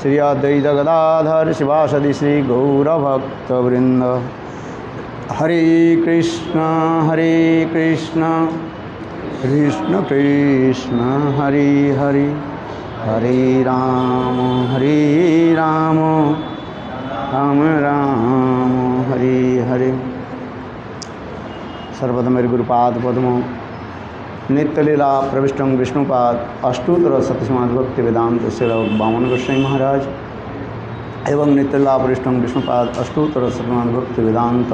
श्री अद्वैत गदाधर शिवासदि श्री गौरभक्तवृंद। हरे कृष्ण कृष्ण कृष्ण हरे हरे, हरे राम राम राम हरे हरे। सर्वदा मेरे गुरुपाद पद्मों नित्यलीला प्रविष्टं विष्णुपाद अष्टोत्तर शतश्रीमद् भक्ति वेदांत श्री वामन गोस्वामी महाराज एवं नित्यलीला प्रविष्टं विष्णुपाद अष्टोत्तर शतश्रीमद् भक्ति वेदांत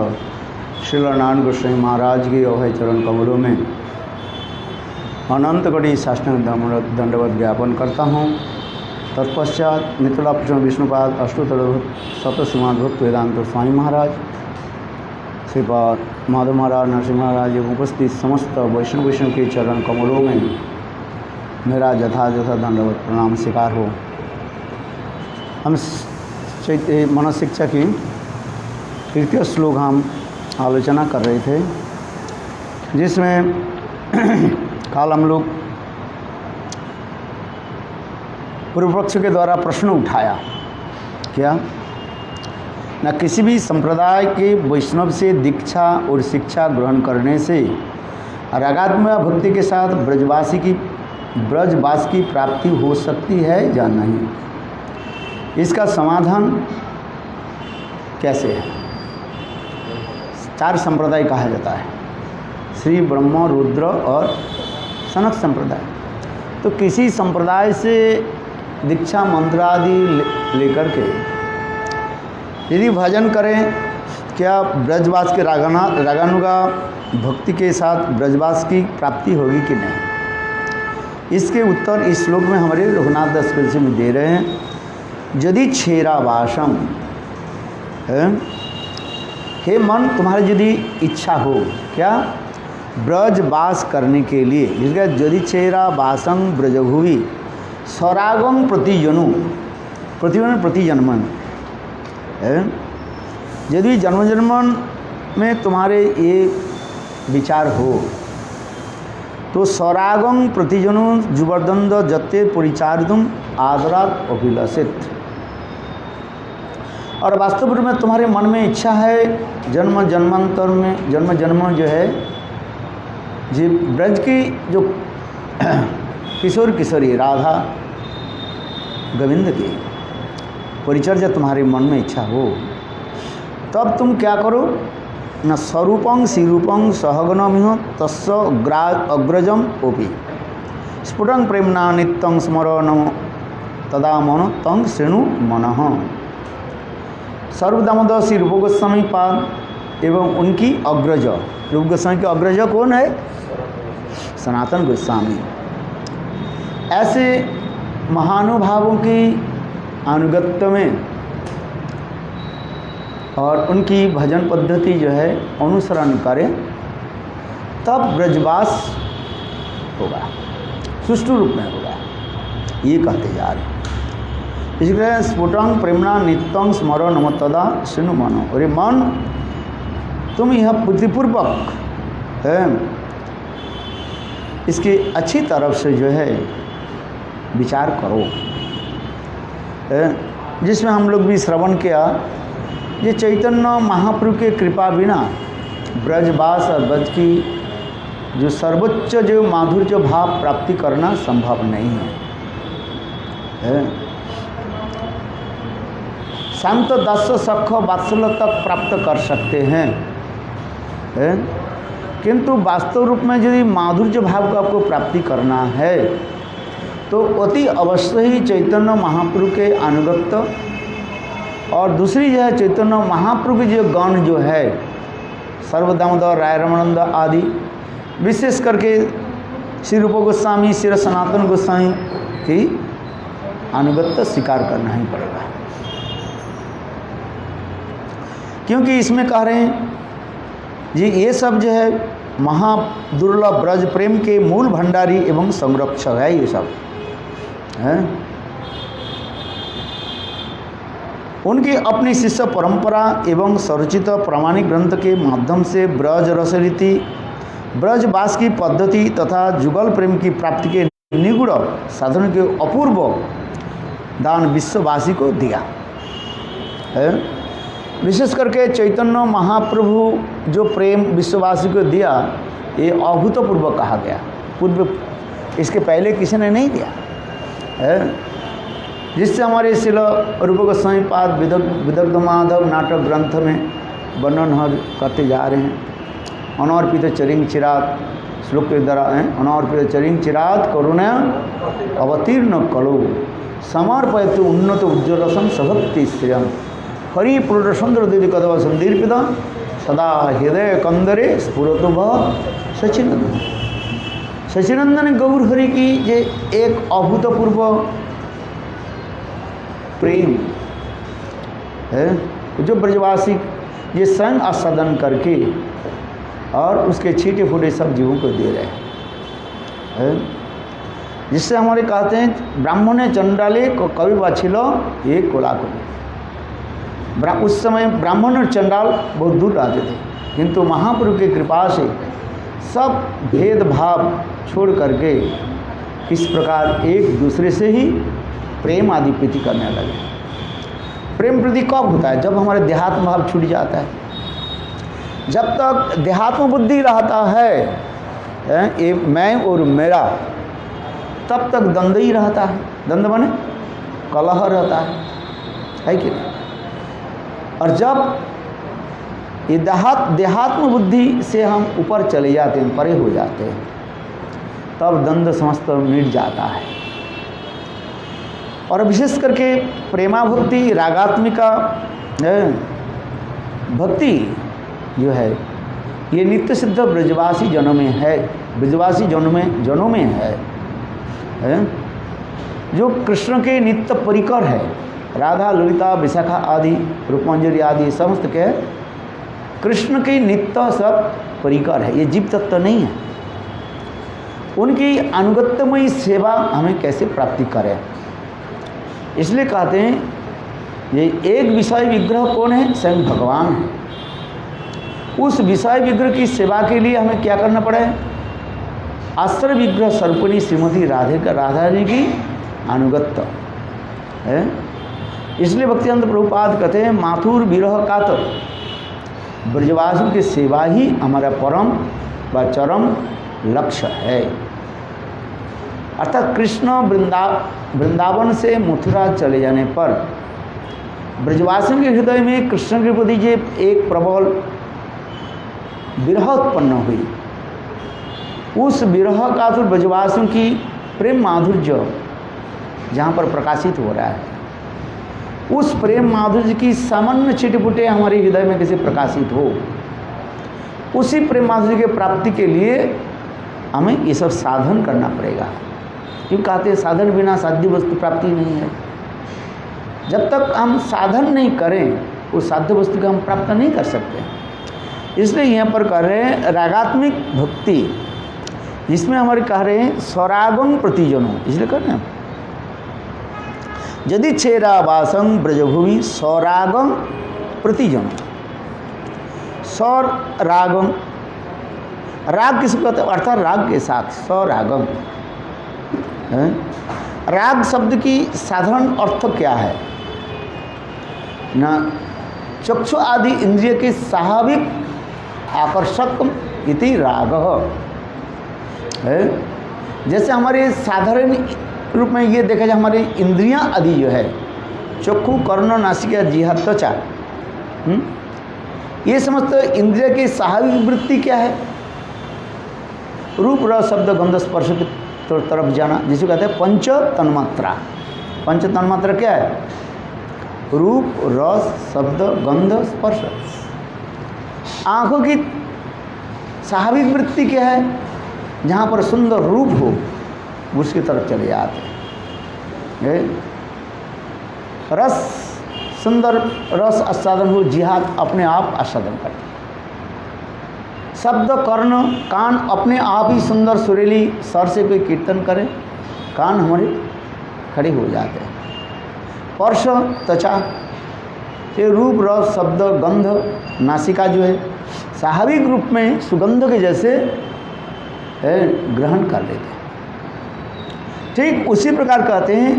श्री नारायण गोस्वामी महाराज के अभय चरण कमलों में अनंत कोटि साष्टांग दंडवत ज्ञापन करता हूँ। तत्पश्चात नित्यलीला प्रविष्टं विष्णुपाद अष्टोत्तर शतश्रीमद् भक्ति वेदांत स्वामी महाराज श्रीपाद माधव महाराज नरसिंह महाराज एवं उपस्थित समस्त वैष्णव के चरण कमलों में मेरा यथा दंडवत प्रणाम स्वीकार हो। हम मनोशिक्षा की तृतीय श्लोक हम आलोचना कर रहे थे, जिसमें कल हम लोग पूर्व पक्ष के द्वारा प्रश्न उठाया क्या न किसी भी संप्रदाय के वैष्णव से दीक्षा और शिक्षा ग्रहण करने से रागात्मक भक्ति के साथ ब्रजवास की प्राप्ति हो सकती है या नहीं। इसका समाधान कैसे है। 4 संप्रदाय कहा जाता है, श्री ब्रह्म रुद्र और सनक संप्रदाय। तो किसी संप्रदाय से दीक्षा मंत्र आदि लेकर के यदि भजन करें, क्या ब्रजवास के रागानुगा भक्ति के साथ ब्रजवास की प्राप्ति होगी कि नहीं। इसके उत्तर इस श्लोक में हमारे रघुनाथ दास तुलसी में दे रहे हैं। यदि छेरावासम हे मन, तुम्हारी यदि इच्छा हो क्या ब्रजवास करने के लिए, जिसका यदि छेरावासम ब्रजभुवि सौरागम प्रतिजन्मन यदि जन्म में तुम्हारे ये विचार हो तो सौरागम प्रतिजनो जुवर्दंद जत्ते परिचारितुम आदरात अभिलषित। और वास्तव में तुम्हारे मन में इच्छा है जन्म जो है जी ब्रज की जो किशोर किशोरी राधा गोविंद की परिचर्या तुम्हारे मन में इच्छा हो, तब तुम क्या करो न स्वरूपं श्रीरूपं सहगनमिह तस्य अग्रजम ओपि स्फुटं प्रेमना नित्यं स्मरण तदा मन तं शृणु मनः। सर्वदामोदर श्री रूप गोस्वामी पाद एवं उनकी अग्रज, रूप गोस्वामी के अग्रज कौन है? सनातन गोस्वामी। ऐसे महानुभावों की अनुगत्य में और उनकी भजन पद्धति जो है अनुसरण करें, तब ब्रजवास होगा, सुष्ठु रूप में होगा, ये कहते जा रहे। इसलिए स्फुटं प्रेमणा नित्यं स्मरण नम तदा शृणु मनो। अरे मन, तुम यह बुद्धिपूर्वक इसकी अच्छी तरफ से जो है विचार करो, जिसमें हम लोग भी श्रवण किया। ये चैतन्य महाप्रभु के कृपा बिना ब्रजवास और ब्रज की जो सर्वोच्च जो माधुर्य भाव प्राप्ति करना संभव नहीं है। शांत दस सख वात्सल तक प्राप्त कर सकते हैं, किंतु वास्तव रूप में यदि माधुर्य भाव को आपको प्राप्ति करना है तो अति अवश्य ही चैतन्य महाप्रभु के अनुगत्य और दूसरी जो है चैतन्य महाप्रभु की जो गण जो है सर्वदामोदर राय रमानंद आदि, विशेष करके श्री रूप गोस्वामी श्री सनातन गोस्वामी की अनुगत्य स्वीकार करना ही पड़ेगा। क्योंकि इसमें कह रहे हैं जी ये सब जो है महादुर्लभ ब्रज प्रेम के मूल भंडारी एवं संरक्षक है। ये सब है उनकी अपनी शिष्य परंपरा एवं स्वरचित प्रामाणिक ग्रंथ के माध्यम से ब्रज रसरीति ब्रजवास की पद्धति तथा जुगल प्रेम की प्राप्ति के निगूढ़ साधन के अपूर्व दान विश्ववासी को दिया है। विशेष करके चैतन्य महाप्रभु जो प्रेम विश्ववासी को दिया, ये अभूतपूर्व कहा गया। पूर्व इसके पहले किसी ने नहीं दिया है। जिससे हमारे शिल रूप गोस्वामी पाद विदग्ध माधव नाटक ग्रंथ में वर्णन करते जा रहे हैं। अनर्पित चरिंग चिरात श्लोक के द्वारा है। अनर्पित चरिंग चिरात करुणा अवतीर्ण कलो समर्पयतु उन्नत उज्ज्वलसम सभक्ति श्रियम हरि पुरुषचंद्र दीदी कदव संदीर्पित सदा हृदय कंदरे स्फुरतु भव सचिनंदन। सचिनंदन गौर हरि की ये एक अभूतपूर्व प्रेम है जो ब्रजवासी ये स्वयं आस्वादन करके और उसके छीटे फूटे सब जीवों को दे रहे हैं। जिससे हमारे कहते हैं ब्राह्मणे चंडाले को कवि वाछिलो ये कोलाकुली। उस समय ब्राह्मण और चंडाल बहुत दूर रहते थे, किंतु महाप्रभु की कृपा से सब भेदभाव छोड़ करके इस प्रकार एक दूसरे से ही प्रेम आदि प्रीति करने लगे। प्रेम प्रीति कब होता है? जब हमारे देहात्म भाव छूट जाता है। जब तक देहात्म बुद्धि रहता है ये मैं और मेरा, तब तक द्वंद ही रहता है। द्वंद माने कलह रहता है कि नहीं? और जब ये देहात्म बुद्धि से हम ऊपर चले जाते हैं, परे हो जाते हैं, तब द्वंद समस्त मिट जाता है। और विशेष करके प्रेमा भक्ति रागात्मिका भक्ति जो है ये नित्य सिद्ध ब्रजवासी जनों में है। ब्रजवासी जनों में है जो कृष्ण के नित्य परिकर है। राधा ललिता विशाखा आदि रूपमंजरी आदि समस्त के कृष्ण के नित्य सब परिकर है। ये जीव तत्व नहीं है। उनकी अनुगत्यमयी सेवा हमें कैसे प्राप्ति करें, इसलिए कहते हैं ये एक विषय विग्रह कौन है? स्वयं भगवान है। उस विषय विग्रह की सेवा के लिए हमें क्या करना पड़े? आश्रय विग्रह सर्पणी श्रीमती राधा जी की अनुगत्य है। इसलिए भक्तिवेदांत प्रभुपाद कहते हैं माथुर विरह कातर ब्रजवासियों की सेवा ही हमारा परम व चरम लक्ष्य है। अर्थात कृष्ण वृंदावन से मथुरा चले जाने पर ब्रजवासियों के हृदय में कृष्ण के प्रति जो एक प्रबल विरह उत्पन्न हुई, उस विरह का तो ब्रजवासियों की प्रेम माधुर्य जहाँ पर प्रकाशित हो रहा है, उस प्रेम माधुर्य की सामान्य छिटपुटे हमारे हृदय में कैसे प्रकाशित हो, उसी प्रेम माधुर्य के प्राप्ति के लिए हमें ये सब साधन करना पड़ेगा। क्यों कहते हैं साधन बिना साध्य वस्तु प्राप्ति नहीं है। जब तक हम साधन नहीं करें उस साध्य वस्तु को हम प्राप्त नहीं कर सकते। इसलिए यहाँ पर कह रहे हैं रागात्मिक भक्ति, जिसमें हमारे कह रहे हैं स्वरागम प्रतिजनों। इसलिए कह रहे हैं यदि छेरा वासं ब्रजभूमि स्वरागम प्रतिजनों। स्वर रागम, राग किसको कहते हैं? अर्थात राग के साथ स्वरागम। राग शब्द की साधारण अर्थ क्या है ना? चक्षु आदि इंद्रिय के स्वाभाविक आकर्षक इति राग है। जैसे हमारे साधारण रूप में ये देखा जाए, हमारे इंद्रियां आदि जो है चक्षु कर्ण नासिका जिह्वा त्वचा, ये समस्त इंद्रिय की स्वाभाविक वृत्ति क्या है? रूप रस शब्द गंध स्पर्श की तरफ जाना, जिसे कहते हैं पंच तन्मात्रा। पंच तन्मात्रा क्या है? रूप रस शब्द गंध स्पर्श। आँखों की स्वाभाविक वृत्ति क्या है? जहाँ पर सुंदर रूप हो उसकी तरफ चले जाते हैं। रस, सुंदर रस आस्वादन हो, जिहाद अपने आप आस्वादन करते। शब्द कर्ण कान अपने आप ही सुंदर सुरीली स्वर से कोई कीर्तन करे, कान हमारे खड़े हो जाते हैं। स्पर्श त्वचा, ये रूप रस शब्द गंध नासिका जो है स्वाभाविक रूप में सुगंध के जैसे ग्रहण कर लेते हैं। ठीक उसी प्रकार कहते हैं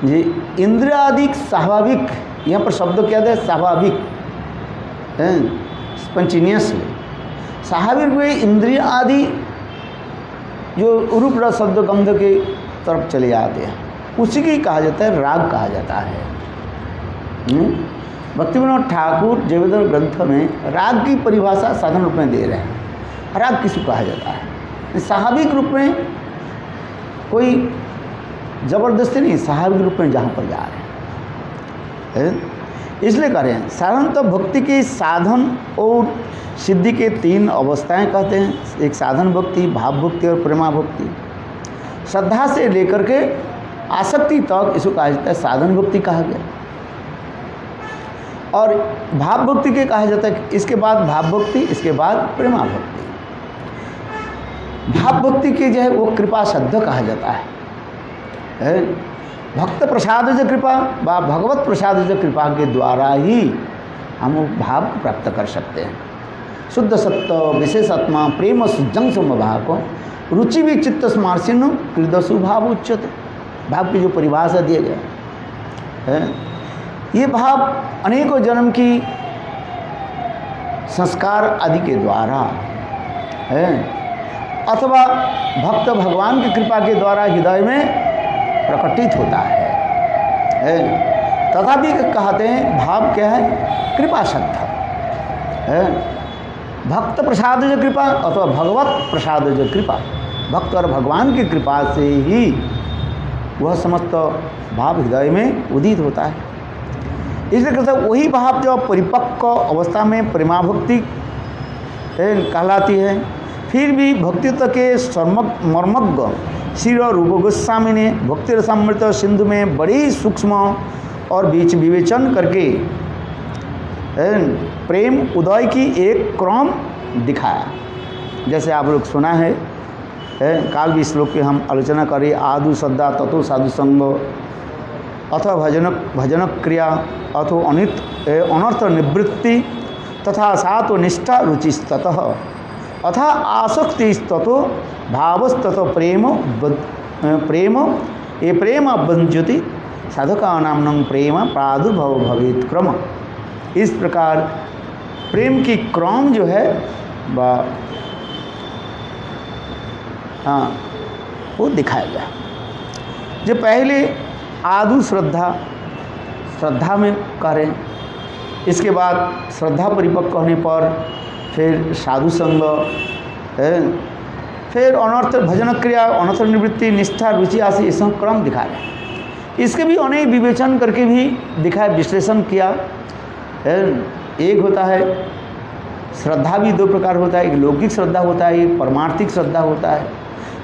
ये इंद्रियादि स्वाभाविक, यहाँ पर शब्द क्या है? स्वाभाविक, स्पंचिनियसली स्वाभाविक वे इंद्रिय आदि जो रूप रस शब्द गंध के तरफ चले जाते हैं, उसी की कहा जाता है राग कहा जाता है। भक्तिविनोद ठाकुर जयवेदन ग्रंथ में राग की परिभाषा साधन रूप में दे रहे हैं। राग किसी कहा जाता है? स्वाभाविक रूप में, कोई जबरदस्ती नहीं, स्वाभाविक रूप में जहाँ पर जा रहे हैं। इसलिए कह रहे हैं साधारणतः भक्ति के साधन और सिद्धि के 3 अवस्थाएं कहते हैं। एक साधन भक्ति, भाव भक्ति और प्रेमा भक्ति। श्रद्धा से लेकर के आसक्ति तक इसको कहा जाता है साधन भक्ति कहा गया। और भाव भक्ति के कहा जाता है इसके बाद भाव भक्ति, इसके बाद प्रेमा भक्ति। भाव भक्ति के जो है वो कृपा श्रद्धा कहा जाता है। भक्त प्रसाद ज कृपा व भगवत प्रसाद ज कृपा के द्वारा ही हम भाव को प्राप्त कर सकते हैं। शुद्ध सत्य विशेषात्मा प्रेम सुजंग समभाव को रुचि भी चित्त स्मार्सिन हृदय भाव उच्चते। भाव की जो परिभाषा दिया गया है, ये भाव अनेकों जन्म की संस्कार आदि के द्वारा है, अथवा भक्त भगवान की कृपा के द्वारा हृदय में प्रकटित होता है। तथापि कहते हैं भाव क्या है? कृपा श्रद्धा है। भक्त प्रसाद जो कृपा अथवा भगवत प्रसाद जो कृपा, भक्त और भगवान की कृपा से ही वह समस्त भाव हृदय में उदित होता है। इसलिए कहते हैं वही भाव जो परिपक्व अवस्था में प्रेमा भक्ति कहलाती है। फिर भी भक्तित्व के मर्मज्ञ श्री रूप गोस्वामी ने भक्ति रसामृत सिंधु में बड़ी सूक्ष्म और बीच विवेचन करके प्रेम उदय की एक क्रम दिखाया। जैसे आप लोग सुना है, काल भी श्लोक की हम आलोचना करें। आदु श्रद्धा ततो साधु संग अथवा भजन क्रिया अथो अनर्थ निवृत्ति तथा सातो निष्ठा रुचिस्ततः अथा आसक्तिस्ततो भावस्ततो प्रेम ये प्रेम बंज्योति साधकानां प्रेम प्रादुर्भव भवेत क्रम। इस प्रकार प्रेम की क्रम जो है वो दिखाया गया। जो पहले आदु श्रद्धा में करें, इसके बाद श्रद्धा परिपक्व होने पर फिर साधु संग, फिर अनर्थ भजन क्रिया, अनर्थ निवृत्ति, निष्ठा, रुचि आदि ये सब क्रम दिखा रहे हैं। इसके भी अनेक विवेचन करके भी दिखाया, विश्लेषण किया। एक होता है श्रद्धा भी 2 प्रकार होता है, एक लौकिक श्रद्धा होता है, एक परमार्थिक श्रद्धा होता है।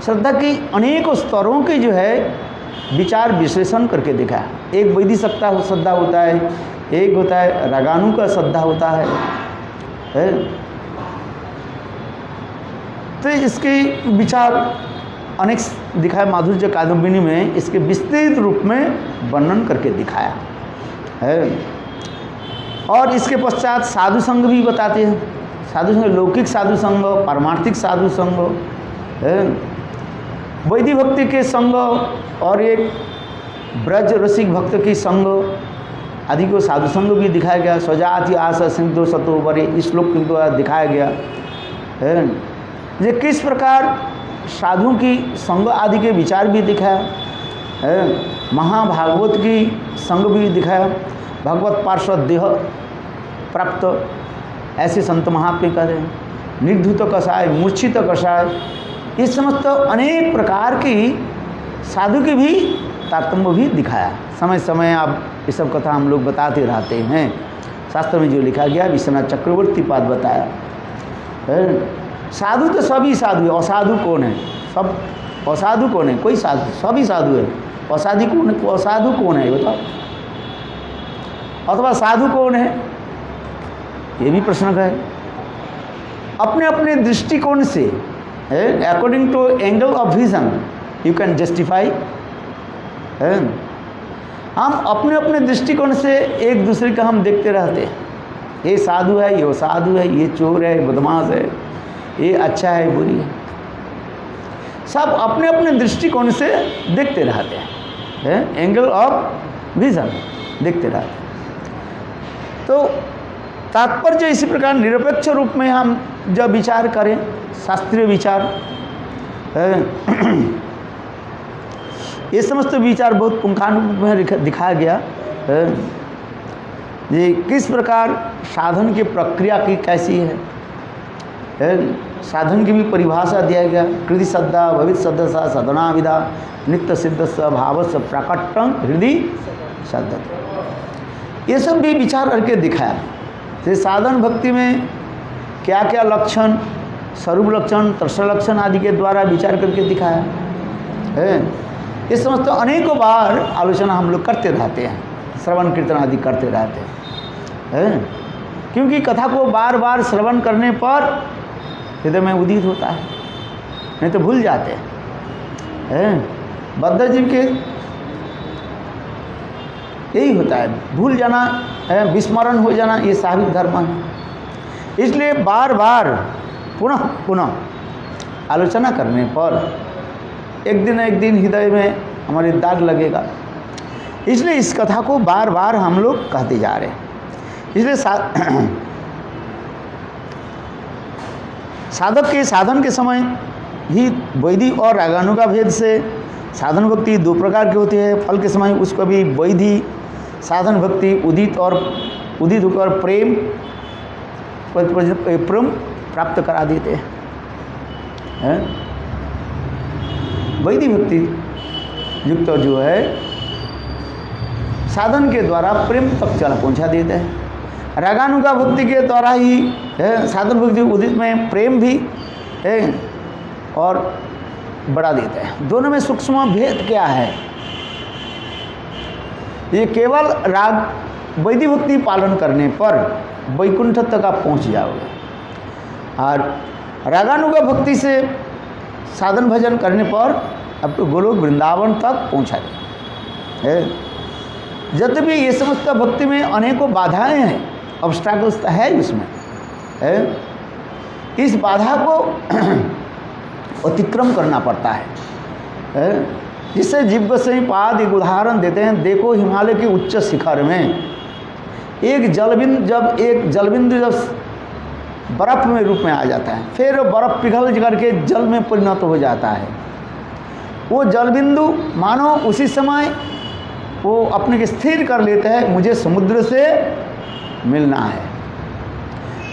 श्रद्धा की अनेकों स्तरों के जो है विचार विश्लेषण करके दिखाया। एक वैदिक श्रद्धा होता है, एक होता है रागानु का श्रद्धा होता है। तो इसके विचार अनेक दिखाया। माधुर्य कादम्बिनी में इसके विस्तृत रूप में वर्णन करके दिखाया है। और इसके पश्चात साधु संघ भी बताते हैं। साधु संघ लौकिक साधु संघ, पारमार्थिक साधु संघ, वैदिक भक्ति के संघ और एक ब्रज रसिक भक्त की संघ आदि को साधु संघ भी दिखाया गया। स्वजाति आस सिंधु सतो बरे, इस श्लोक के द्वारा दिखाया गया है। ये किस प्रकार साधुओं की संग आदि के विचार भी दिखाया है। महाभागवत की संग भी दिखाया। भगवत पार्षद देह प्राप्त ऐसे संत महात्मे कह रहे हैं। निर्धुत कषाय, मूर्छित कषाय, ये समस्त अनेक प्रकार की साधु की भी तारतम्य भी दिखाया। समय समय आप ये सब कथा हम लोग बताते रहते हैं। शास्त्र में जो लिखा गया विश्वनाथ चक्रवर्ती पाद बताया है। साधु तो सभी साधु है, असाधु कौन है? सब असाधु कौन है? कोई साधु, सभी साधु है। असाधु कौन है? असाधु कौन है बताओ? अथवा साधु कौन है, ये भी प्रश्न है। अपने अपने दृष्टिकोण से, according to angle of vision you can justify. हम अपने अपने दृष्टिकोण से एक दूसरे का हम देखते रहते हैं। ये साधु है, ये असाधु है, ये चोर है, बदमाश है, ये अच्छा है, बुरी है। सब अपने अपने दृष्टिकोण से देखते रहते हैं। एंगल ऑफ विजन देखते रहते हैं। तो तात्पर्य इसी प्रकार निरपेक्ष रूप में हम जब विचार करें, शास्त्रीय विचार, ये समस्त विचार बहुत पुंखानुरूप में दिखाया गया ये किस प्रकार साधन की प्रक्रिया की कैसी है, साधन की भी परिभाषा दिया गया। कृति श्रद्धा भवित श्रद्धा सा साधना विधा नित्य सिद्ध स भाव स प्राकट्यं हृदय श्रद्धा, ये सब भी विचार करके दिखाया। जैसे साधन भक्ति में क्या क्या लक्षण, स्वरूप लक्षण, तर्षण लक्षण आदि के द्वारा विचार करके दिखाया है। ये समस्त अनेकों बार आलोचना हम लोग करते रहते हैं, श्रवण कीर्तन आदि करते रहते हैं, क्योंकि कथा को बार बार श्रवण करने पर हृदय में उदित होता है, नहीं तो भूल जाते हैं। बद्ध जीव के यही होता है, भूल जाना, विस्मरण हो जाना, ये स्वाभाविक धर्म है। इसलिए बार बार पुनः पुनः आलोचना करने पर एक दिन हृदय में हमारे दाग लगेगा। इसलिए इस कथा को बार बार हम लोग कहते जा रहे हैं। इसलिए साधक के साधन के समय ही वैदिक और रागानुगा भेद से साधन भक्ति दो प्रकार की होती है। फल के समय उसको भी वैदिक साधन भक्ति उदित होकर प्रेम प्राप्त करा देते हैं। वैदिक भक्ति युक्त जो है साधन के द्वारा प्रेम तक चला पहुंचा देते हैं। रागानुगा भक्ति के द्वारा ही साधन भक्ति उदित में प्रेम भी है और बढ़ा देते हैं। दोनों में सूक्ष्म भेद क्या है? ये केवल राग वैदिक भक्ति पालन करने पर वैकुंठ तक आप पहुंच जाओगे, और रागानुगा भक्ति से साधन भजन करने पर आपको गोलोक वृंदावन तक पहुंचा है। जब भी ये समस्त भक्ति में अनेकों बाधाएं हैं, ऑब्स्टैकल्स तो है इसमें है, इस बाधा को अतिक्रम करना पड़ता है। जिससे जिब्बश्रीपाद एक उदाहरण देते हैं। देखो हिमालय के उच्च शिखर में एक जलबिंदु जब बर्फ में रूप में आ जाता है, फिर बर्फ पिघल करके जल में परिणत हो जाता है। वो जलबिंदु मानो उसी समय वो अपने को स्थिर कर लेता है, मुझे समुद्र से मिलना है।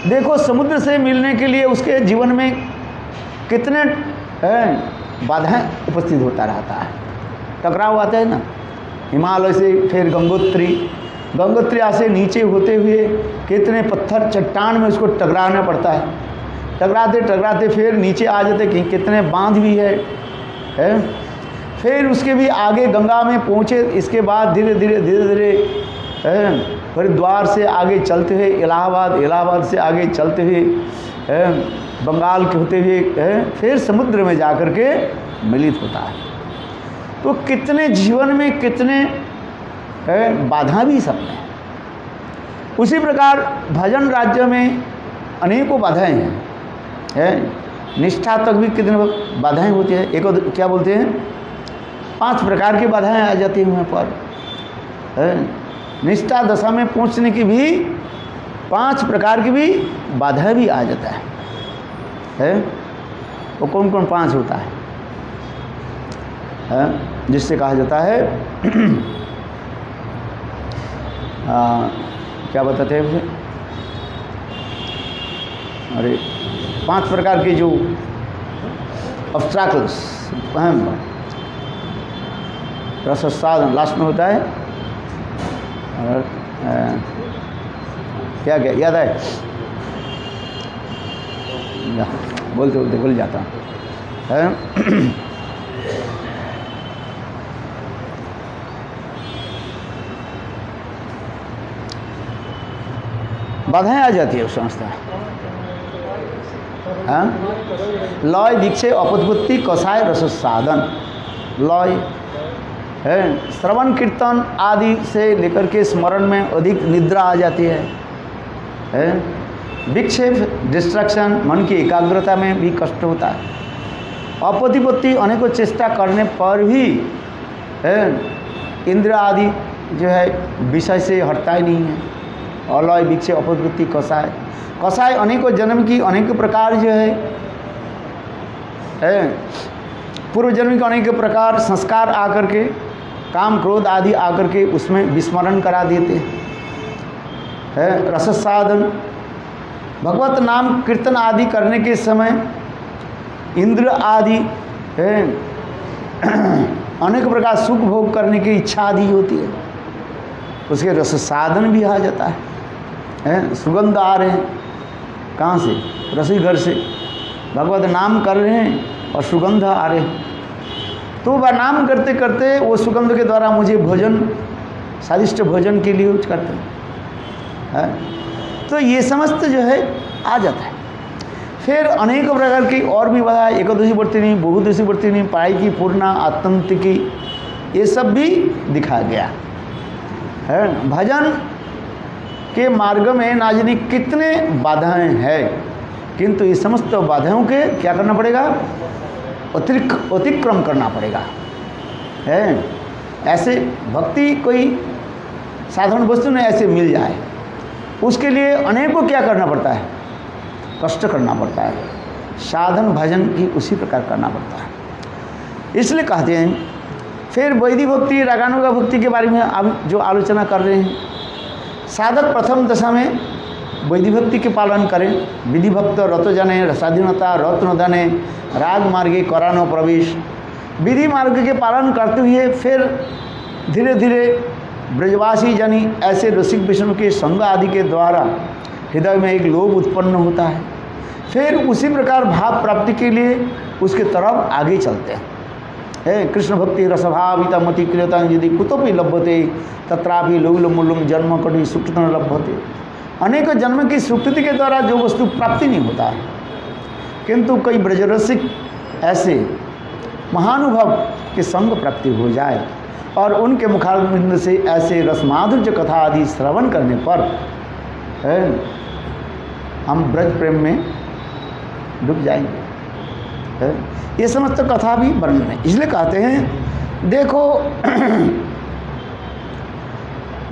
देखो समुद्र से मिलने के लिए उसके जीवन में कितने बाधाएं उपस्थित होता रहता है, टकराव आते हैं ना। हिमालय से फिर गंगोत्री से नीचे होते हुए कितने पत्थर चट्टान में उसको टकराना पड़ता है, टकराते फिर नीचे आ जाते कि कितने बांध भी है। फिर उसके भी आगे गंगा में पहुँचे, इसके बाद धीरे धीरे हरिद्वार से आगे चलते हुए इलाहाबाद से आगे चलते हुए बंगाल के होते हुए फिर समुद्र में जाकर के मिलित होता है। तो कितने जीवन में कितने बाधा भी सब में। उसी प्रकार भजन राज्य में अनेकों बाधाएं हैं। निष्ठा तक भी कितने बाधाएं होती है। एक क्या बोलते हैं, 5 प्रकार की बाधाएं आ जाती हैं वहाँ पर। निष्ठा दशा में पहुँचने की भी 5 प्रकार की भी बाधाएं भी आ जाता है। वो कौन कौन 5 होता है? जिससे कहा जाता है क्या बताते हैं उसे, अरे 5 प्रकार के जो ऑब्स्ट्रैकल्स रससाधन लास्ट में होता है। और क्या याद है? बोलते भूल जाता है। बाधाएं आ जाती है उस संस्था। लय दीक्षे अपद्भुति कषाय रस साधन। लय है, श्रवण कीर्तन आदि से लेकर के स्मरण में अधिक निद्रा आ जाती है। विक्षेप डिस्ट्रैक्शन, मन की एकाग्रता में भी कष्ट होता है। अपतिपत्ति अनेकों चेष्टा करने पर भी इंद्र आदि जो है विषय से हटता ही नहीं है। अलय विक्षे अपवृत्ति कषाय, कषाय अनेकों जन्म की अनेक प्रकार जो है पूर्व जन्म के अनेक प्रकार संस्कार आकर के, काम क्रोध आदि आकर के उसमें विस्मरण करा देते हैं। रस साधन, भगवत नाम कीर्तन आदि करने के समय इंद्र आदि अनेक प्रकार सुख भोग करने की इच्छा आदि होती है, उसके रस साधन भी आ जाता है। सुगंध आ रहे हैं कहाँ से? रसोई घर से भगवत नाम कर रहे हैं और सुगंध आ रहे हैं, तो वह नाम करते करते वो सुगंध के द्वारा मुझे भोजन, स्वादिष्ट भोजन के लिए यूज करते हैं। तो ये समस्त जो है आ जाता है। फिर अनेक प्रकार की और भी बता, एकादशी वर्तिनी, बहुदशी वर्तिनी, पाई की पूर्णा, आतंत की, ये सब भी दिखाया गया है। भजन के मार्ग में ना जाने कितने बाधाएं हैं, किंतु ये समस्त बाधाओं के क्या करना पड़ेगा? अतिक्रम करना पड़ेगा। है ऐसे भक्ति कोई साधारण वस्तु नहीं ऐसे मिल जाए, उसके लिए अनेकों क्या करना पड़ता है? कष्ट करना पड़ता है। साधन भजन की उसी प्रकार करना पड़ता है। इसलिए कहते हैं फिर वैदिक भक्ति, रागानुगा भक्ति के बारे में अब जो आलोचना कर रहे हैं, साधक प्रथम दशा में वैदिक भक्ति के पालन करें। विधि भक्त रत जाने, रसाधीनता रत्न दाने, राग मार्गे करानो प्रवेश, विधि मार्ग के पालन करते हुए फिर धीरे धीरे ब्रजवासी यानी ऐसे रसिक विष्णु के संग आदि के द्वारा हृदय में एक लोभ उत्पन्न होता है। फिर उसी प्रकार भाव प्राप्ति के लिए उसके तरफ आगे चलते हैं। कृष्ण भक्ति रसभाविता मति क्रियता यदि कुतोपि लभ्यते तत्रापि लोलमुल्लुम जन्म कटि सुकृति न लभ्यते। अनेकों जन्म की सुकृति के द्वारा जो वस्तु प्राप्ति नहीं होता है, किंतु कई ब्रजरसिक ऐसे महानुभव के संग प्राप्ति हो जाए और उनके मुखारविंद से ऐसे रसमाधुर्य कथा आदि श्रवण करने पर हम ब्रज प्रेम में डूब जाएंगे। ये समस्त कथा भी वर्णन है। इसलिए कहते हैं देखो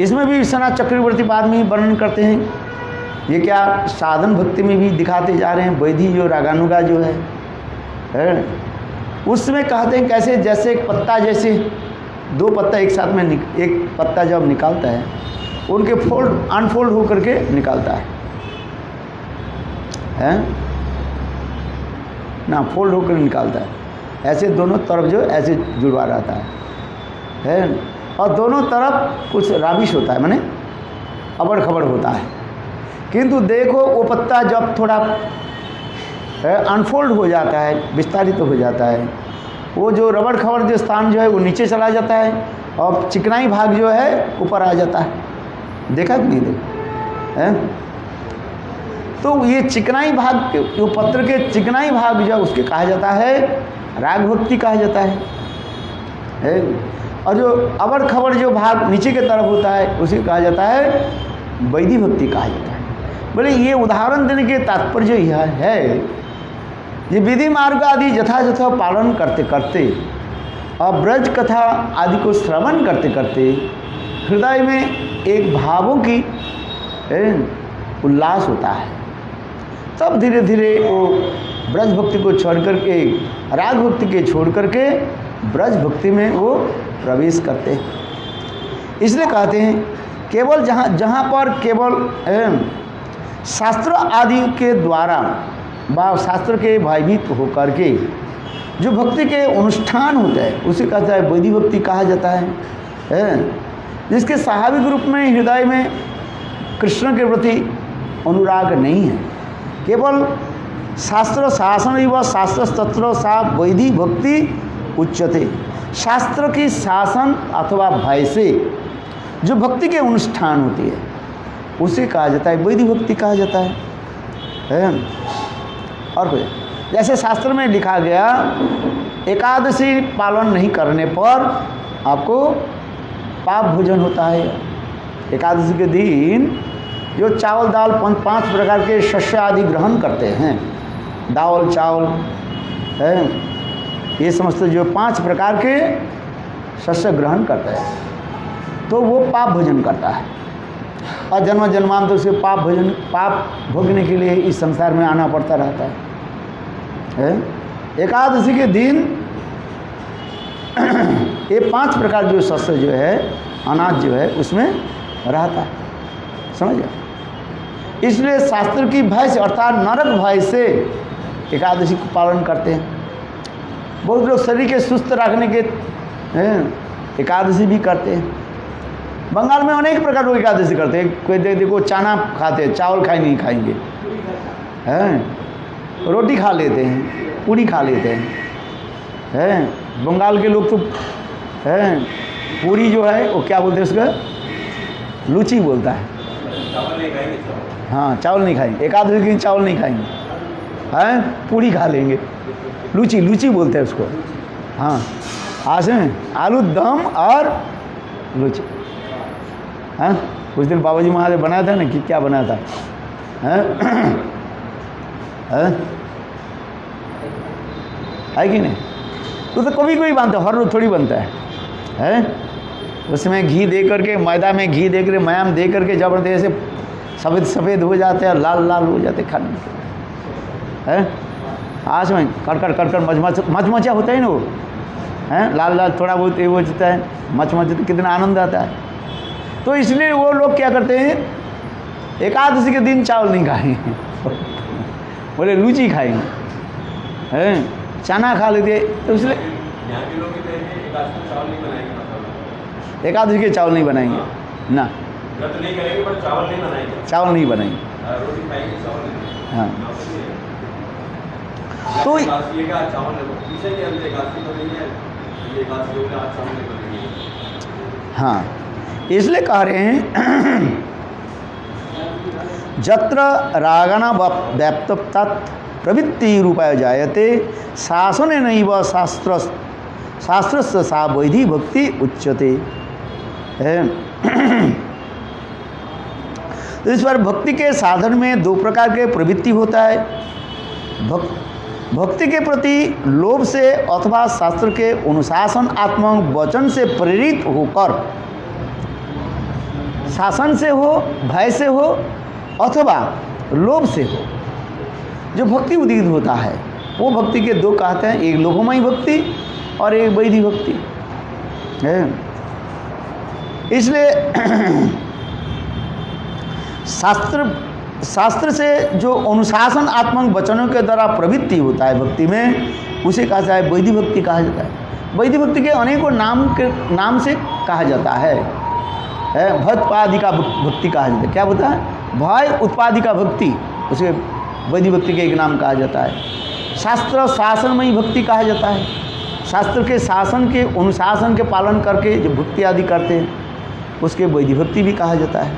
इसमें भी विश्वनाथ चक्रवर्ती बाद में ही वर्णन करते हैं। ये क्या साधन भक्ति में भी दिखाते जा रहे हैं। वैधि जो रागानुगा जो है उसमें कहते हैं कैसे, जैसे एक पत्ता, जैसे दो पत्ता एक साथ में एक पत्ता जब निकालता है उनके फोल्ड अनफोल्ड होकर के निकालता है ना, फोल्ड होकर निकालता है। ऐसे दोनों तरफ जो ऐसे जुड़वा रहता है और दोनों तरफ कुछ राबिश होता है, माने अबड़ खबड़ होता है। किंतु देखो वो पत्ता जब थोड़ा अनफोल्ड हो जाता है, विस्तारित हो जाता है, वो जो रबड़ खबड़ जो स्थान जो है वो नीचे चला जाता है और चिकनाई भाग जो है ऊपर आ जाता है। देखा कि नहीं देखा? तो ये चिकनाई भाग जो पत्र के चिकनाई भाग जो है उसके कहा जाता है राग भक्ति कहा जाता है। और जो अबड़ खबड़ जो भाग नीचे के तरफ होता है उसे कहा जाता है वैदिक भक्ति कहा जाता है। बोले ये उदाहरण देने के तात्पर्य यह है, ये विधि मार्ग आदि यथायथ पालन करते करते और ब्रज कथा आदि को श्रवण करते करते हृदय में एक भावों की उल्लास होता है। तब धीरे धीरे वो ब्रज भक्ति को छोड़ करके, राग भक्ति के छोड़ करके ब्रज भक्ति में वो प्रवेश करते हैं। इसलिए कहते हैं केवल जहाँ पर केवल शास्त्र आदि के द्वारा व शास्त्र के भयभीत होकर के जो भक्ति के अनुष्ठान होते हैं उसे कहता है वैदिक भक्ति कहा जाता है। जिसके स्वाभाविक रूप में हृदय में कृष्ण के प्रति अनुराग नहीं है, केवल शास्त्र शासन व शास्त्र तत्र सा वैदिक भक्ति उच्यते। शास्त्र की शासन अथवा भय से जो भक्ति के अनुष्ठान होती है उसे कहा जाता है वैदिक भक्ति कहा जाता है। और जैसे शास्त्र में लिखा गया एकादशी पालन नहीं करने पर आपको पाप भोजन होता है। एकादशी के दिन जो चावल दाल 5 प्रकार के शस्य आदि ग्रहण करते हैं, दाल चावल है, ये समस्त जो 5 प्रकार के शस्य ग्रहण करते हैं तो वो पाप भोजन करता है और जन्म जन्मांतर से पाप भोगने के लिए इस संसार में आना पड़ता रहता है। एकादशी के दिन ये 5 प्रकार जो शस्त्र जो है, अनाज जो है उसमें रहता है, समझ। इसलिए शास्त्र की भय से अर्थात नरक भय से एकादशी को पालन करते हैं। बहुत लोग शरीर के सुस्त रखने के एकादशी भी करते हैं। बंगाल में अनेक प्रकार लोग एकादशी करते हैं। कोई देखो चाना खाते हैं, चावल नहीं खाएंगे, हैं रोटी खा लेते हैं, पूरी खा लेते हैं। बंगाल के लोग तो हैं पूरी जो है वो क्या बोलते हैं उसका, लूची बोलता है। हाँ, चावल नहीं खाएंगे एकादशी के दिन, चावल नहीं खाएंगे, हैं पूरी खा लेंगे, लूची बोलते हैं उसको। हाँ, आज में आलू दम और लूची। हाँ, कुछ दिन बाबा जी महादेव बनाया था ना कि क्या बनाया था, है कि नहीं? तो कभी कोई बनता है, हर रोज थोड़ी बनता है। उसमें घी दे करके, मैदा में घी दे करके, मयाम दे करके जबरदस्त ऐसे सफ़ेद हो जाते हैं, लाल हो जाते खाने में। आज में कड़कड़ मचमचा होता है ना वो, लाल थोड़ा बहुत ये होता है, मचमच तो कितना आनंद आता है। तो इसलिए वो लोग क्या करते हैं, एकादशी के दिन चावल नहीं खाएंगे, बोले लूची खाएंगे, चना खा लेते। तो इसलिए एकादशी के चावल नहीं बनाएंगे ना, नहीं करेंगे पर चावल नहीं बनाएंगे। हाँ, तो हाँ, इसलिए कह रहे हैं जत्र रागना व्याप्त तत् प्रवृत्ति रूपाय जायते शासन नैव शास्त्रस्य सा वैधि भक्ति उच्यते। तो इस पर भक्ति के साधन में 2 प्रकार के प्रवृत्ति होता है। भक्ति के प्रति लोभ से अथवा शास्त्र के अनुशासनात्मक वचन से प्रेरित होकर, शासन से हो, भय से हो अथवा लोभ से हो, जो भक्ति उदित होता है वो भक्ति के 2 कहते हैं, एक लोभमयी भक्ति और एक वैधि भक्ति है। इसलिए शास्त्र से जो अनुशासनात्मक वचनों के द्वारा प्रवृत्ति होता है भक्ति में, उसे कहा जाता है वैधि भक्ति कहा जाता है। वैधि भक्ति के अनेकों नाम से कहा जाता है। भय का भक्ति कहा जाता है। क्या होता है? भय उत्पादी का भक्ति, उसे वैधि भक्ति के एक नाम कहा जाता है। शास्त्र शासनमयी भक्ति कहा जाता है। शास्त्र के शासन के अनुशासन के पालन करके जो भक्ति आदि करते हैं उसके वैधि भक्ति भी कहा जाता है।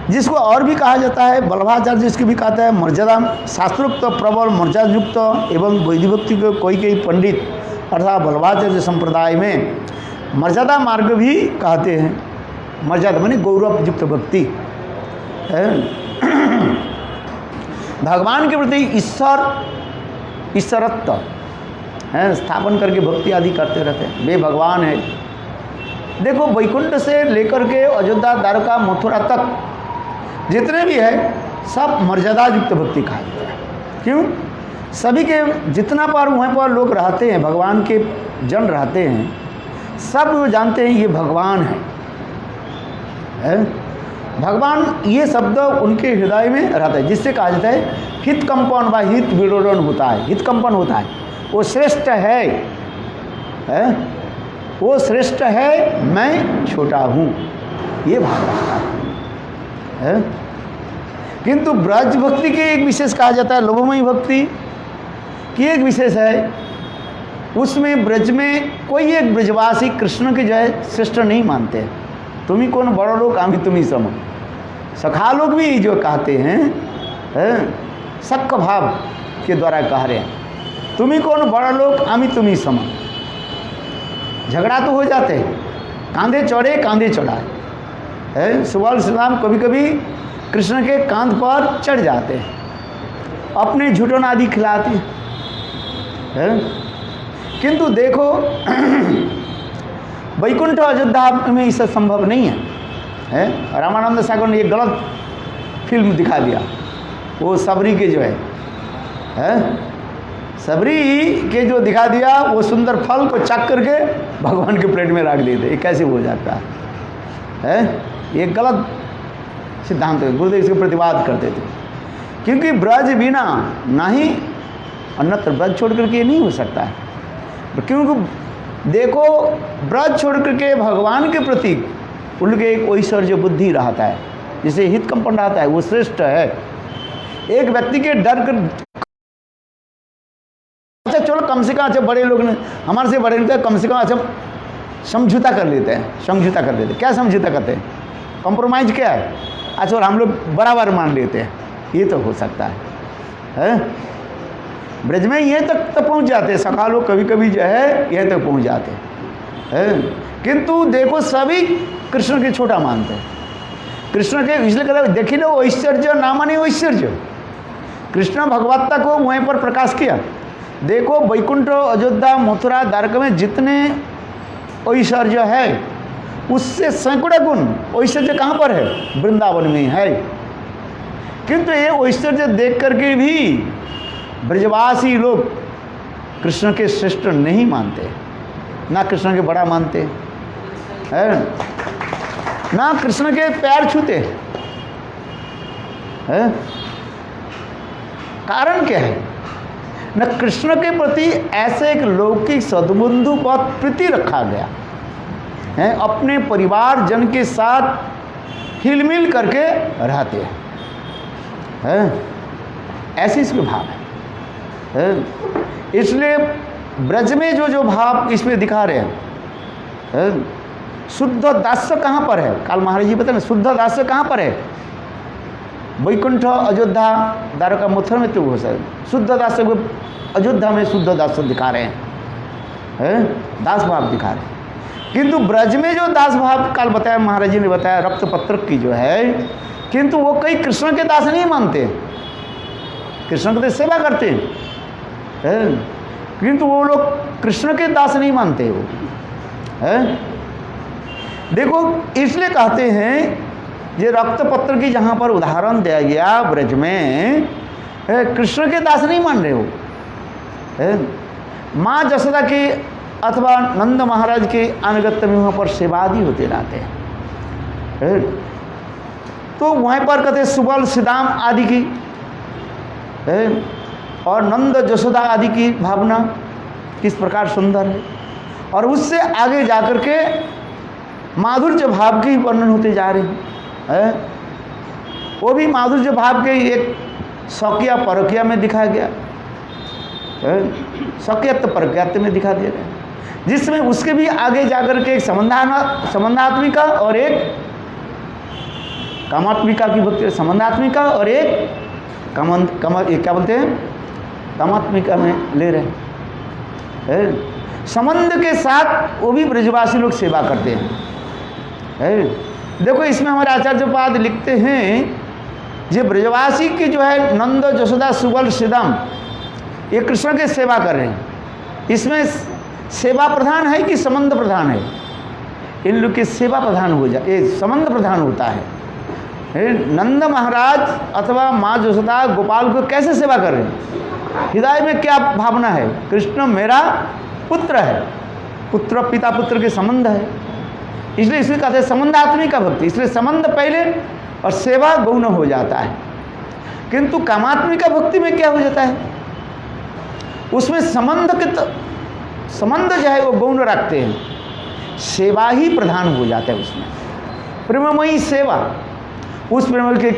जिसको और भी कहा जाता है, बल्लभाचार्य जिसकी भी कहता है मर्यादा शास्त्रोक्त प्रबल मर्यादायुक्त एवं वैधि भक्ति को कोई पंडित अर्थात बल्लभाचार्य संप्रदाय में मर्यादा मार्ग भी कहते हैं। मर्यादा माने गौरव युक्त भक्ति है। भगवान के प्रति ईश्वरत्व है स्थापन करके भक्ति आदि करते रहते हैं। वे भगवान है। देखो वैकुंठ से लेकर के अयोध्या, द्वारका, मथुरा तक जितने भी है सब मर्यादा युक्त भक्ति कहा जाता है। क्यों? सभी के जितना पर वहाँ पर लोग रहते हैं, भगवान के जन रहते हैं, सब वो जानते हैं ये भगवान है। भगवान ये शब्द उनके हृदय में रहता है, जिससे कहा जाता है हित कंपन व हित विरोधन होता है। हित कंपन होता है, वो श्रेष्ठ है, वो श्रेष्ठ है, मैं छोटा हूँ, ये भाव रखता है। किंतु ब्रज भक्ति के एक विशेष कहा जाता है, लोभमयी भक्ति की एक विशेष है। उसमें ब्रज में कोई एक ब्रजवासी कृष्ण के जो है श्रेष्ठ नहीं मानते। तुम्ही कौन बड़ो लोग आमी तुम्ही सम, सखा लोग भी जो कहते हैं सख्य भाव के द्वारा कह रहे हैं, तुम्ही कौन बड़ा लोग आमी तुम्ही सम। झगड़ा तो हो जाते हैं, कांधे चढ़े कांधे चढ़ाए। सुबह इस्लाम कभी कभी कृष्ण के कांध पर चढ़ जाते हैं, अपने झूठन आदि खिलाते हैं। किंतु देखो वैकुंठ अयोध्या में ये सब संभव नहीं है। रामानंद सागर ने एक गलत फिल्म दिखा दिया, वो सबरी के जो है सबरी के जो दिखा दिया, वो सुंदर फल को चख करके भगवान के प्लेट में रख देते। ये कैसे हो जाता है? ये गलत सिद्धांत है, गुरुदेव इसके प्रतिवाद करते थे। क्योंकि ब्रज बिना ना ही अन्यत्र ब्रज छोड़ करके ये नहीं हो सकता है। क्योंकि देखो, ब्रज छोड़ करके भगवान के प्रति उनके एक ऐश्वर्य बुद्धि रहता है, जिसे हित कंपन रहता है, वो श्रेष्ठ है। एक व्यक्ति के डर कर, अच्छा चलो कम से कम, अच्छा बड़े लोग ने हमारे से बड़े लोग कम से कम अच्छा समझौता कर लेते हैं, समझौता कर लेते हैं। क्या समझौता करते हैं? कॉम्प्रोमाइज क्या है? अच्छा और हम लोग बराबर मान लेते हैं, ये तो हो सकता है? ब्रज में ये तक तो पहुंच जाते हैं, सखा लोग कभी कभी जो है ये तक पहुंच जाते हैं। किंतु देखो सभी कृष्ण के छोटा मानते हैं, कृष्ण के, इसलिए कहते हैं देखी लो ऐश्वर्य ना माने ऐश्वर्य। कृष्ण भगवत्ता को वहीं पर प्रकाश किया। देखो वैकुंठ, अयोध्या, मथुरा, द्वारका में जितने ऐश्वर्य है उससे सैकड़ों गुण ऐश्वर्य कहाँ पर है? वृंदावन में है। किंतु ये ऐश्वर्य देख करके भी ब्रजवासी लोग कृष्ण के श्रेष्ठ नहीं मानते, ना कृष्ण के बड़ा मानते है, ना कृष्ण के पैर छूते है। कारण क्या है? न कृष्ण के प्रति ऐसे एक लौकिक सद्बुद्धि पर प्रीति रखा गया है, अपने परिवार जन के साथ हिलमिल करके रहते हैं, ऐसे इसके भाव है। इसलिए ब्रज में जो जो भाव इसमें दिखा रहे हैं, शुद्ध दास्य कहाँ पर है? काल महाराज जी बताए ना, शुद्ध दास्य कहाँ पर है? वैकुंठ, अयोध्या, द्वारका, मथुरा में तो हो सकता। शुद्ध दास्य को अयोध्या में शुद्ध दास्य दिखा रहे हैं, दास भाव दिखा रहे हैं। किंतु ब्रज में जो दास भाव काल बताया, महाराज जी ने बताया रक्त पत्र की जो है, किंतु वो कई कृष्ण के दास नहीं मानते, कृष्ण की सेवा करते हैं, किंतु वो लोग कृष्ण के दास नहीं मानते वो है। देखो इसलिए कहते हैं ये रक्त पत्र की जहाँ पर उदाहरण दिया गया ब्रज में, कृष्ण के दास नहीं मान रहे हो, माँ जसोदा के अथवा नंद महाराज के अनुगत्य में वहाँ पर सेवादी होते रहते हैं। तो वहाँ पर कहते सुबल सिदाम आदि की और नंद जसोदा आदि की भावना किस प्रकार सुंदर है, और उससे आगे जाकर के माधुर्य भाव के ही वर्णन होते जा रहे हैं। वो भी माधुर्य भाव के एक शौकिया परकिया में दिखाया गया, शौकियत परकियत में दिखा दिया गया, जिसमें उसके भी आगे जाकर के एक संबंधात्मिका और एक कामात्मिका की भक्ति, संबंधात्मिका और एक क्या बोलते हैं, कामात्मिका में ले रहे हैं। संबंध के साथ वो भी ब्रजवासी लोग सेवा करते हैं। देखो इसमें हमारे आचार्य पाद लिखते हैं, ये ब्रजवासी की जो है नंद जसोदा सुबल सिदम, ये कृष्ण के सेवा कर रहे हैं। इसमें सेवा प्रधान है कि संबंध प्रधान है? इन लोग की सेवा प्रधान हो जाए, ये संबंध प्रधान होता है। नंद महाराज अथवा माँ जसोदा गोपाल को कैसे सेवा कर रहे हैं? हृदय में क्या भावना है? कृष्ण मेरा पुत्र है, पुत्र पिता पुत्र के संबंध है, इसलिए इसलिए कहते हैं संबंधात्मिक का भक्ति। इसलिए संबंध पहले और सेवा गौण हो जाता है। किंतु कामात्मिक का भक्ति में क्या हो जाता है? उसमें संबंध जो है वो गौण रखते हैं, सेवा ही प्रधान हो जाता है उसमें, प्रेममयी सेवा। उस प्रेम के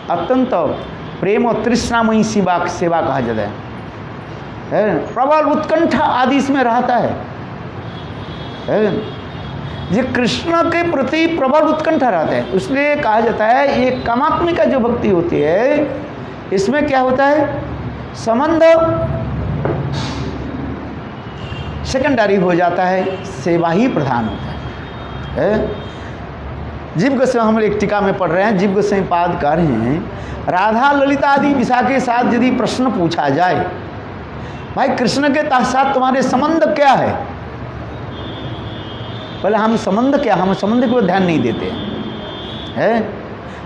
अत्यंत प्रेम और तृष्णामयी सेवा कहा जाता है। प्रबल उत्कंठा आदि इसमें रहता है। ये कृष्ण के प्रति प्रबल उत्कंठा रहता है, इसलिए कहा जाता है ये कामात्मिका जो भक्ति होती है, इसमें क्या होता है? संबंध सेकेंडरी हो जाता है, सेवा ही प्रधान होता है। जीव गोस्वामी हम एक टीका में पढ़ रहे हैं, जीव गोस्वामी पाद कह रहे हैं, राधा ललिता आदि विशा के साथ यदि प्रश्न पूछा जाए, भाई कृष्ण के साथ तुम्हारे संबंध क्या है, पहले हम संबंध क्या, हम संबंध को ध्यान नहीं देते हैं।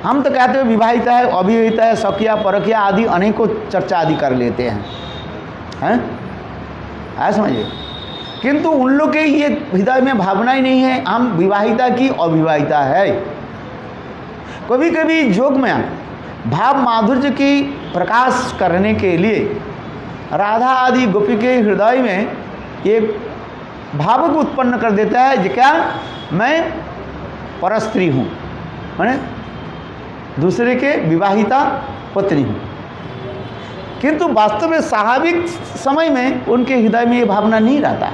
हम तो कहते हैं विवाहिता है, अविवाहिता है, सखिया परखिया आदि अनेकों चर्चा आदि कर लेते हैं, ऐसा समझिए। किंतु उन लोग के ये हृदय में भावना ही नहीं है हम विवाहिता की अविवाहिता है। कभी कभी जोग में भाव माधुर्य की प्रकाश करने के लिए राधा आदि गोपी के हृदय में ये भाव को उत्पन्न कर देता है जो क्या, मैं परस्त्री हूँ, माने दूसरे के विवाहिता पत्नी हूँ। किंतु वास्तव में स्वाभाविक समय में उनके हृदय में ये भावना नहीं रहता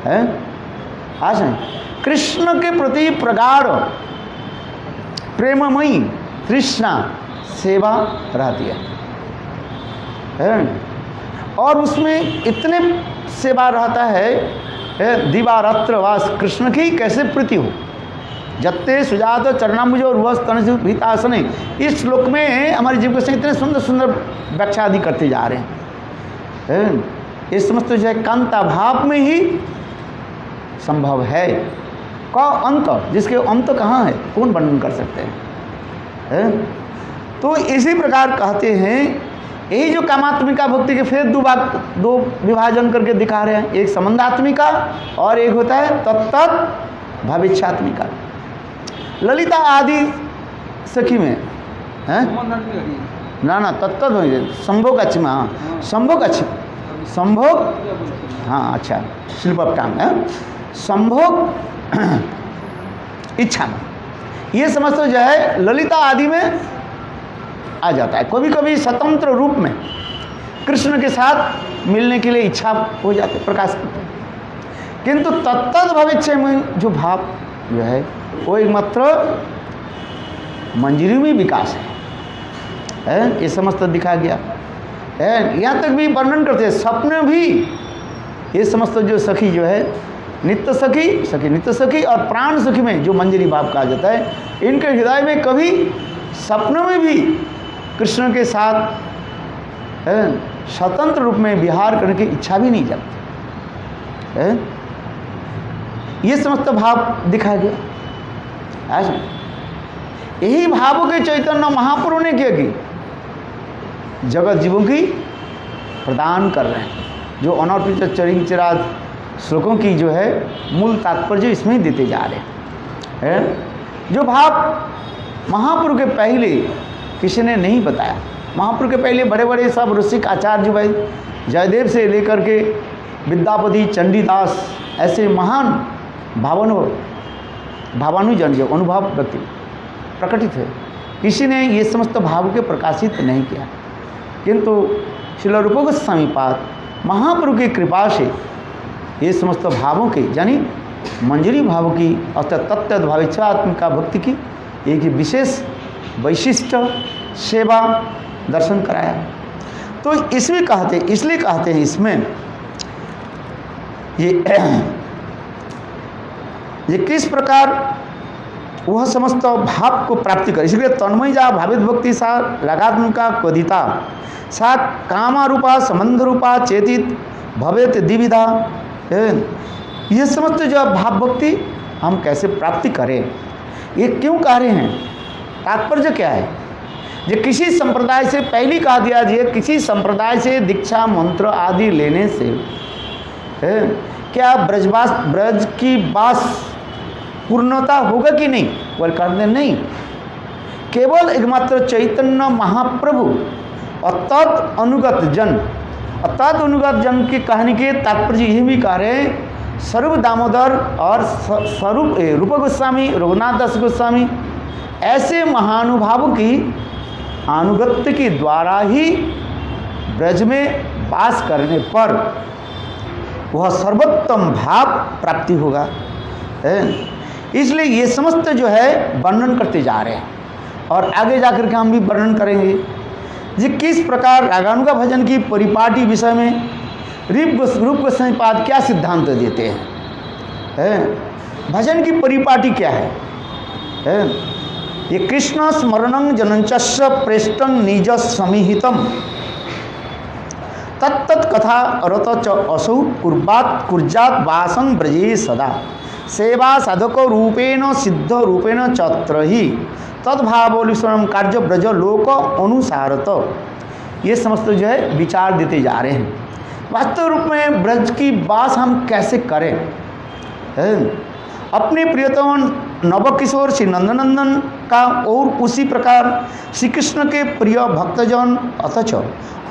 है। आज कृष्ण के प्रति प्रगाढ़ प्रेममयी तृष्णा सेवा रहती है और उसमें इतने सेवा रहता है दिवारात्र वास कृष्ण की कैसे प्रीति हो। जत्ते सुजात चरणाम्बुज और वह स्तन इस श्लोक में हमारे जीव से इतने सुंदर सुंदर व्याख्या आदि करते जा रहे हैं। ये समस्त जो है कांता भाव में ही संभव है। का अंत, जिसके अंत कहाँ है, कौन वर्णन कर सकते हैं? तो इसी प्रकार कहते हैं यही जो कामात्मिका भक्ति के फिर दो विभाजन करके दिखा रहे हैं, एक संबंधात्मिका और एक होता है तत्त भविष्यात्मिका। ललिता आदि सखी में है ना तत्त संभोग अच्छी में, हाँ संभोग अच्छी संभोग, हाँ अच्छा स्लिप ऑफ टंग है, संभोग इच्छा में ये समस्त जो है ललिता आदि में आ जाता है। कभी कभी स्वतंत्र रूप में कृष्ण के साथ मिलने के लिए इच्छा हो जाती है, प्रकाश करते हैं। किंतु तत्त भविष्य में जो भाव जो है वो एकमात्र मंजरी में विकास है, ये समस्त दिखा गया है। यहाँ तक भी वर्णन करते हैं स्वप्न भी ये समस्त जो सखी जो है नित्य सखी नित्य सखी और प्राण सखी में जो मंजरी भाव कहा जाता है, इनके हृदय में कभी स्वप्न में भी कृष्ण के साथ स्वतंत्र रूप में विहार करने की इच्छा भी नहीं जगती है। ये समस्त भाव दिखाया गया। ऐसा यही भावों के चैतन्य महापुरुष ने क्या की जगत जीवों की प्रदान कर रहे हैं। जो अनर्पित चरिंग चिराज श्लोकों की जो है मूल तात्पर्य इसमें देते जा रहे हैं। जो भाव महापुरुष के पहले किसी ने नहीं बताया, महापुरुष के पहले बड़े बड़े सब ऋषिक आचार्य भाई जयदेव से लेकर के विद्यापति चंडीदास ऐसे महान भावानुजन जो अनुभव व्यक्ति प्रकटित है, किसी ने ये समस्त भाव के प्रकाशित नहीं किया। किंतु श्रील रूप गोस्वामी पाद महाप्रभु की कृपा से ये समस्त भावों के यानी मंजरी भाव की अर्थात तत्व भावित्वात्मिका भक्ति की एक विशेष वैशिष्ट सेवा दर्शन कराया। तो इसलिए कहते हैं इसमें ये किस प्रकार वह समस्त भाव को प्राप्ति करे। इसलिए तन्मय जा भावित भक्ति सा लगात्मिका कदिता सा कामा रूपा संबंध रूपा चेतित भवेत द्विविधा। ये समस्त जो भाव भक्ति हम कैसे प्राप्ति करें, ये क्यों कह रहे हैं, तात्पर्य क्या है। ये किसी संप्रदाय से पहले कहा दिया जी, किसी संप्रदाय से दीक्षा मंत्र आदि लेने से क्या ब्रज की बास पूर्णता होगा कि नहीं, वह कहते नहीं। केवल एकमात्र चैतन्य महाप्रभु और अनुगत जन की कहानी के तात्पर्य यही भी कह रहे हैं। स्वरूप दामोदर और स्वरूप रूप गोस्वामी, रघुनाथ दास गोस्वामी ऐसे महानुभावों की अनुगत्य के द्वारा ही ब्रज में वास करने पर वह सर्वोत्तम भाव प्राप्ति होगा। इसलिए ये समस्त जो है वर्णन करते जा रहे हैं और आगे जाकर के हम भी वर्णन करेंगे जी किस प्रकार रागानुगा भजन की परिपाटी विषय में रूप गोस्वामी पाद क्या सिद्धांत देते हैं। भजन की परिपाटी क्या है। ये कृष्ण स्मरणं जनंचस्य प्रेष्टं निज समीहितम तत्त कथा रत च असौ कुर्जात वासं ब्रजे सदा। सेवा साधक रूपेण सिद्ध रूपेण चत्र ही तद्भावोलिश्वरम कार्य ब्रज लोक अनुसारत। ये समस्त जो है विचार देते जा रहे हैं। वास्तव रूप में ब्रज की बात हम कैसे करें? अपने प्रियतम नवकिशोर श्री नंदनंदन का और उसी प्रकार श्री कृष्ण के प्रिय भक्तजन अथच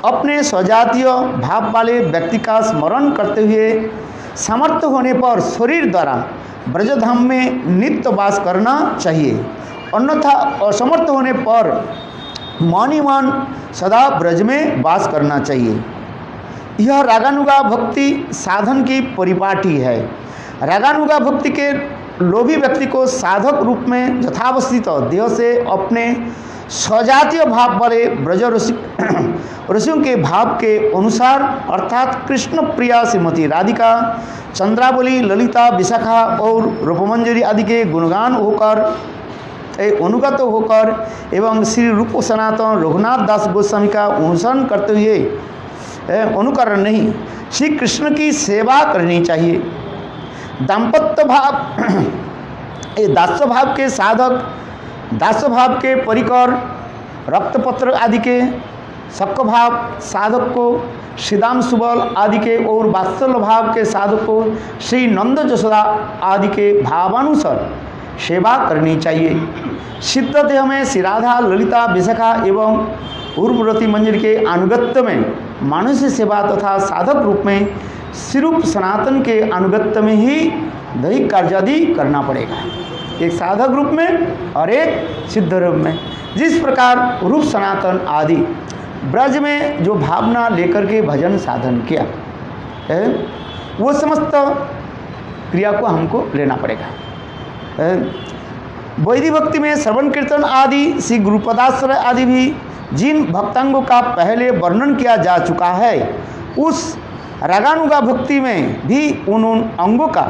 अपने स्वजातीय भाव वाले व्यक्ति का स्मरण करते हुए समर्थ होने पर शरीर द्वारा ब्रजधाम में नित्य वास करना चाहिए, अन्यथा असमर्थ होने पर मन ही मन सदा ब्रज में वास करना चाहिए। यह रागानुगा भक्ति साधन की परिपाटी है। रागानुगा भक्ति के लोभी व्यक्ति को साधक रूप में यथावस्थित देह से अपने स्वजातीय भाव वाले ब्रज ऋषियों के भाव के अनुसार अर्थात कृष्ण प्रिया श्रीमती राधिका, चंद्रावली, ललिता, विशाखा और रूपमंजरी आदि के गुणगान होकर अनुगत होकर एवं श्री रूप सनातन रघुनाथ दास गोस्वामी का अनुसरण करते हुए अनुकरण नहीं, श्री कृष्ण की सेवा करनी चाहिए। दाम्पत्य भाव दास्य भाव के साधक, दास्य भाव के परिकर, रक्तपत्र आदि के सक्क भाव साधक को श्रीदाम सुबल आदि के और वात्सल्य भाव के साधक को श्री नंद जसोदा आदि के भावानुसार सेवा करनी चाहिए। सिद्ध देह में श्री राधा, ललिता, विशाखा एवं उर्वरती मंजरी के अनुगत्य में मानुष्य सेवा तथा साधक रूप में श्रीरूप सनातन के अनुगत्य में ही दैहिक कार्यादि करना पड़ेगा, एक साधक रूप में और एक सिद्ध रूप में। जिस प्रकार रूप सनातन आदि ब्रज में जो भावना लेकर के भजन साधन किया है, वो समस्त क्रिया को हमको लेना पड़ेगा। वैदिक भक्ति में श्रवण कीर्तन आदि श्री गुरुपदाश्रय आदि भी जिन भक्तांगों का पहले वर्णन किया जा चुका है, उस रागानुगा भक्ति में भी उन अंगों का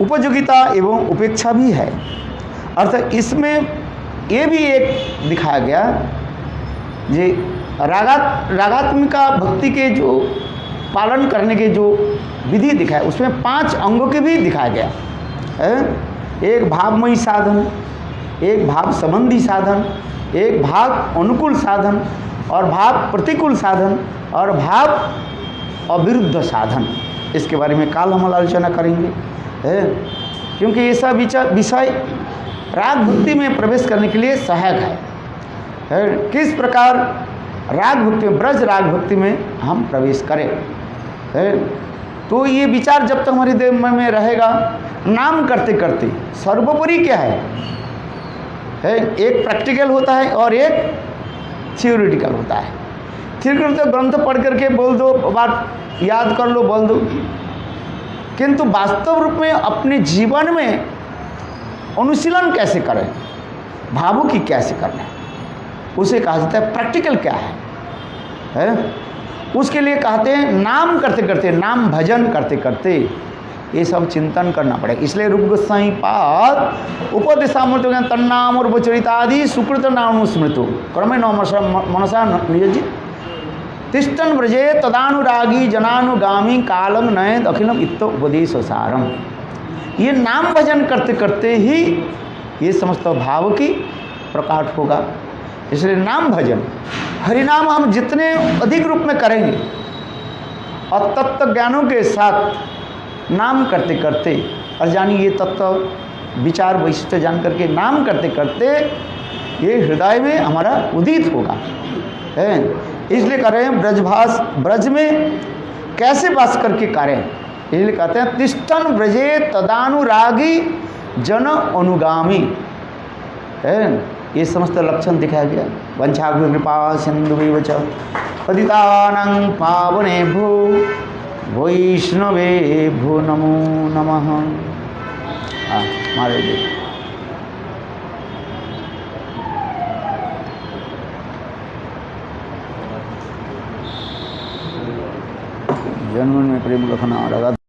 उपयोगिता एवं उपेक्षा भी है। अर्थात इसमें ये भी एक दिखाया गया जे रागात्मिका भक्ति के जो पालन करने के जो विधि दिखाए, उसमें 5 अंगों के भी दिखाया गया है। एक भावमयी साधन, एक भाव संबंधी साधन, एक भाव अनुकूल साधन और भाव प्रतिकूल साधन और भाव अविरुद्ध साधन। इसके बारे में काल हम आलोचना करेंगे है, क्योंकि ये सब विषय राग भक्ति में प्रवेश करने के लिए सहायक है। किस प्रकार राग भक्ति में, ब्रज राग भक्ति में हम प्रवेश करें है, तो ये विचार जब तक हमारे देह में रहेगा, नाम करते करते सर्वोपरि क्या है, एक प्रैक्टिकल होता है और एक थियोरिटिकल होता है। थियोरिटिकल तो ग्रंथ पढ़ करके बोल दो, बात याद कर लो, बोल दो, किंतु वास्तव रूप में अपने जीवन में अनुशीलन कैसे करें, भावों की कैसे करना, उसे कहा जाता है प्रैक्टिकल क्या है? उसके लिए कहते हैं नाम करते करते, नाम भजन करते करते ये सब चिंतन करना पड़ेगा। इसलिए रूप गोस्वामी पाद उपदेशामृत तन्नाम और उपचरितादि सुकृत नाम स्मृतु क्रमे मनसा नियोजित तिष्ठन व्रजे तदानुरागी जनानुगामी कालम नयन अखिलम इत्तो उपदेश सारम। ये नाम भजन करते करते ही ये समस्त भाव की प्रकाट होगा। इसलिए नाम भजन, हरिनाम हम जितने अधिक रूप में करेंगे और तत्व ज्ञानों के साथ नाम करते करते, और जानिए ये तत्व विचार वैशिष्ट जान करके नाम करते करते ये हृदय में हमारा उदित होगा है। इसलिए कह रहे हैं ब्रजभास, ब्रज में कैसे वास करके करें, इसलिए कहते हैं तिष्ठन ब्रजे तदानुरागी जन अनुगामी है। ये समस्त लक्षण दिखाया गया। वंशाग्र कृपा सिंधु च पतितानां पावनेभ्यो वैष्णवेभ्यो नमो नमः। मारे जन्म में प्रेम रखना।